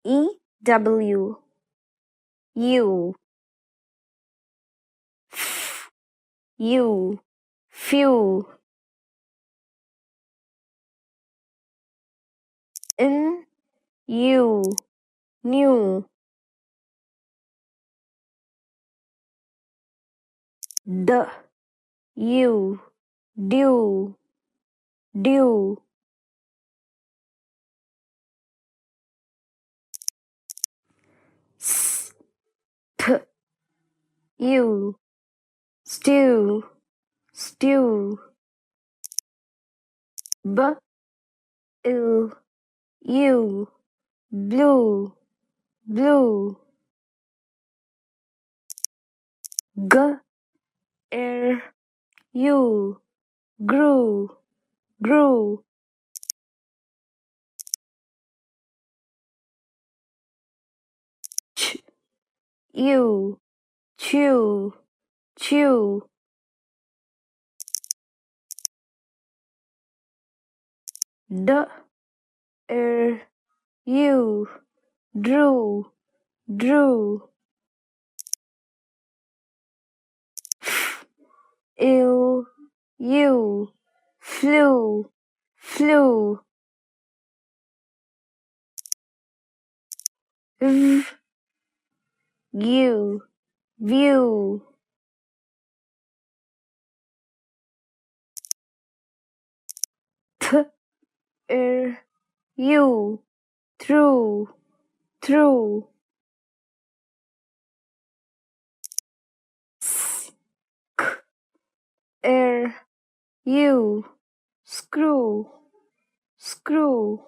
E W U U few in you new the you due due s t you stew stew b il you blue blue g you grew grew ch you chew chew d you drew drew ill you flew flew v you view t you through through s you screw screw